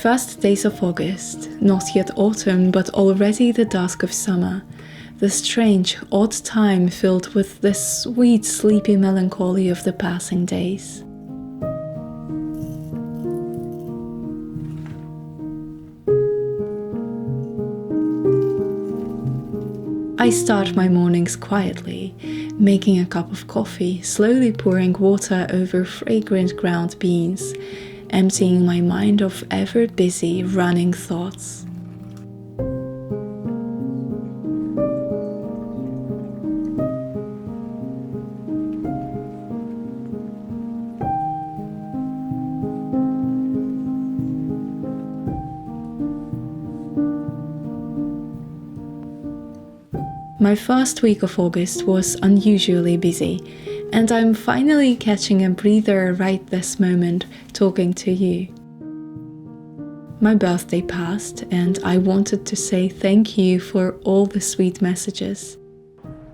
First days of August, not yet autumn, but already the dusk of summer. The strange, odd time filled with the sweet, sleepy melancholy of the passing days. I start my mornings quietly, making a cup of coffee, slowly pouring water over fragrant ground beans, emptying my mind of ever-busy, running thoughts. My first week of August was unusually busy, and I'm finally catching a breather right this moment, talking to you. My birthday passed, and I wanted to say thank you for all the sweet messages.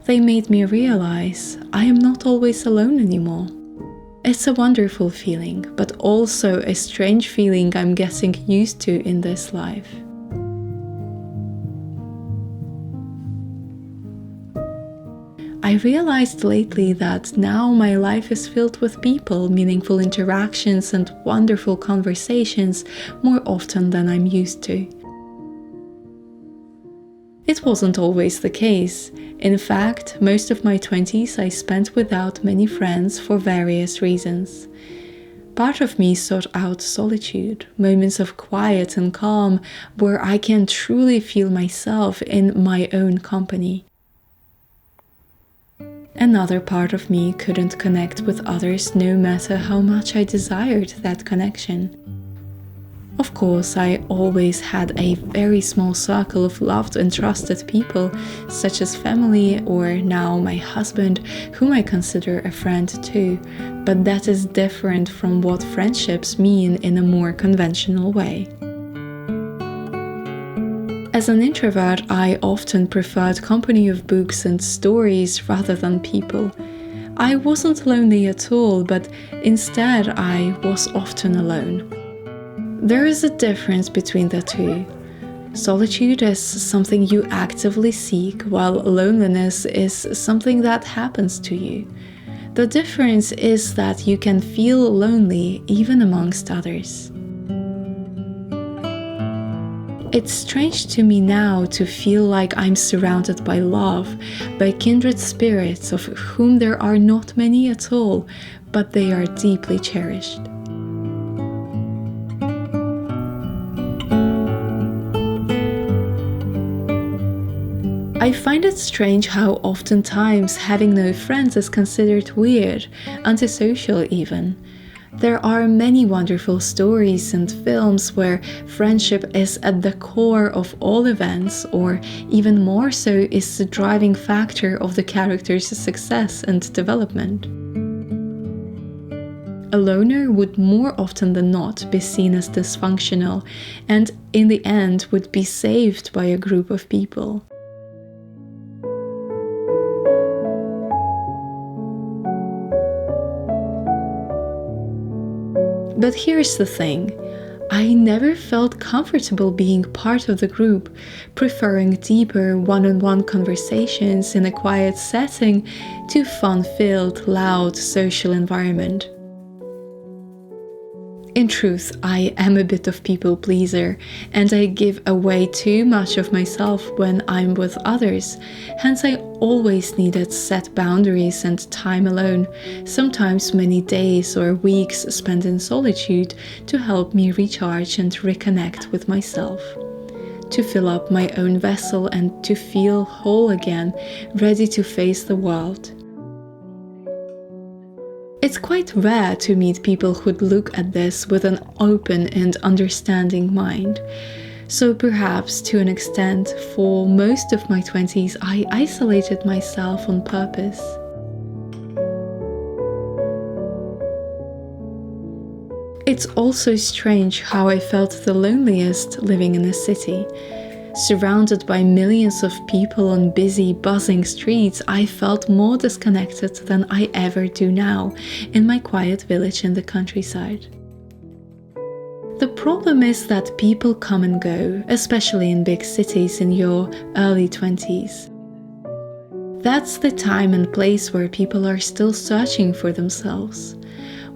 They made me realize I am not always alone anymore. It's a wonderful feeling, but also a strange feeling I'm getting used to in this life. I realized lately that now my life is filled with people, meaningful interactions, and wonderful conversations more often than I'm used to. It wasn't always the case. In fact, most of my 20s I spent without many friends for various reasons. Part of me sought out solitude, moments of quiet and calm where I can truly feel myself in my own company. Another part of me couldn't connect with others no matter how much I desired that connection. Of course, I always had a very small circle of loved and trusted people, such as family or now my husband, whom I consider a friend too, but that is different from what friendships mean in a more conventional way. As an introvert, I often preferred company of books and stories rather than people. I wasn't lonely at all, but instead I was often alone. There is a difference between the two. Solitude is something you actively seek, while loneliness is something that happens to you. The difference is that you can feel lonely even amongst others. It's strange to me now to feel like I'm surrounded by love, by kindred spirits of whom there are not many at all, but they are deeply cherished. I find it strange how oftentimes having no friends is considered weird, antisocial even. There are many wonderful stories and films where friendship is at the core of all events, or even more so is the driving factor of the character's success and development. A loner would more often than not be seen as dysfunctional, and in the end would be saved by a group of people. But here's the thing, I never felt comfortable being part of the group, preferring deeper one-on-one conversations in a quiet setting to fun-filled, loud social environment. In truth, I am a bit of people pleaser, and I give away too much of myself when I'm with others, hence I always needed set boundaries and time alone, sometimes many days or weeks spent in solitude to help me recharge and reconnect with myself, to fill up my own vessel and to feel whole again, ready to face the world. It's quite rare to meet people who'd look at this with an open and understanding mind. So perhaps, to an extent, for most of my 20s, I isolated myself on purpose. It's also strange how I felt the loneliest living in a city. Surrounded by millions of people on busy, buzzing streets, I felt more disconnected than I ever do now in my quiet village in the countryside. The problem is that people come and go, especially in big cities in your early 20s. That's the time and place where people are still searching for themselves,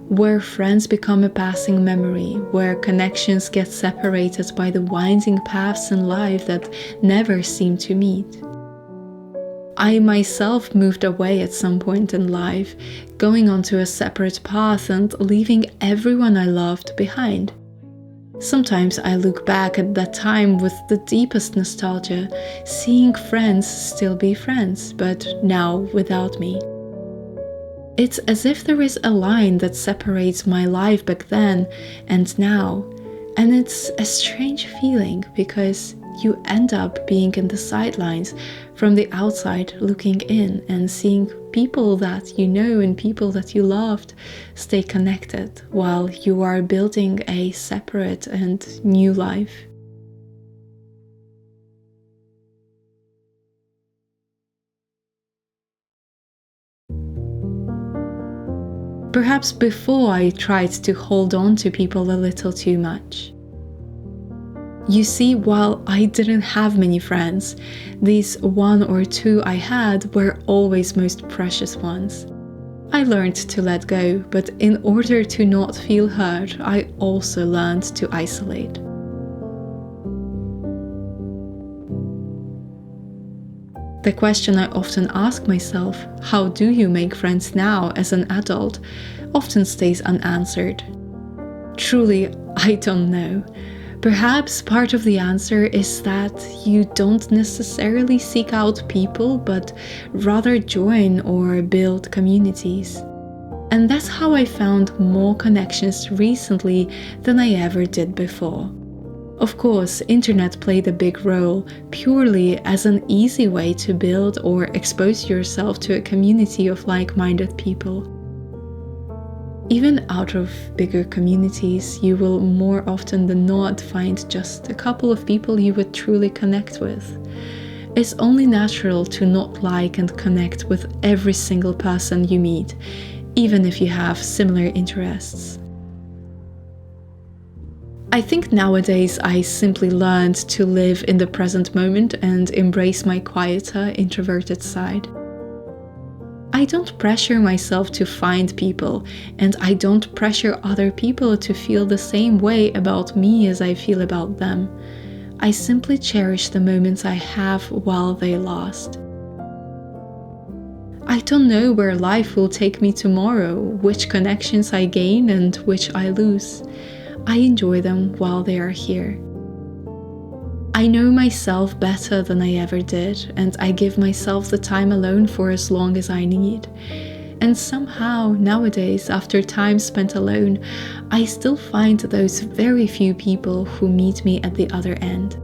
where friends become a passing memory, where connections get separated by the winding paths in life that never seem to meet. I myself moved away at some point in life, going onto a separate path and leaving everyone I loved behind. Sometimes I look back at that time with the deepest nostalgia, seeing friends still be friends, but now without me. It's as if there is a line that separates my life back then and now, and it's a strange feeling because you end up being in the sidelines from the outside looking in and seeing people that you know and people that you loved stay connected while you are building a separate and new life. Perhaps before I tried to hold on to people a little too much. You see, while I didn't have many friends, these one or two I had were always most precious ones. I learned to let go, but in order to not feel hurt, I also learned to isolate. The question I often ask myself, how do you make friends now as an adult, often stays unanswered. Truly, I don't know. Perhaps part of the answer is that you don't necessarily seek out people, but rather join or build communities. And that's how I found more connections recently than I ever did before. Of course, internet played a big role purely as an easy way to build or expose yourself to a community of like-minded people. Even out of bigger communities, you will more often than not find just a couple of people you would truly connect with. It's only natural to not like and connect with every single person you meet, even if you have similar interests. I think nowadays I simply learned to live in the present moment and embrace my quieter, introverted side. I don't pressure myself to find people, and I don't pressure other people to feel the same way about me as I feel about them. I simply cherish the moments I have while they last. I don't know where life will take me tomorrow, which connections I gain and which I lose. I enjoy them while they are here. I know myself better than I ever did, and I give myself the time alone for as long as I need. And somehow, nowadays, after time spent alone, I still find those very few people who meet me at the other end.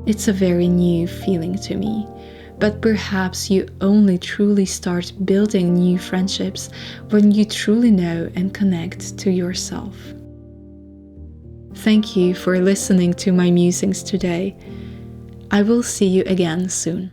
It's a very new feeling to me, but perhaps you only truly start building new friendships when you truly know and connect to yourself. Thank you for listening to my musings today. I will see you again soon.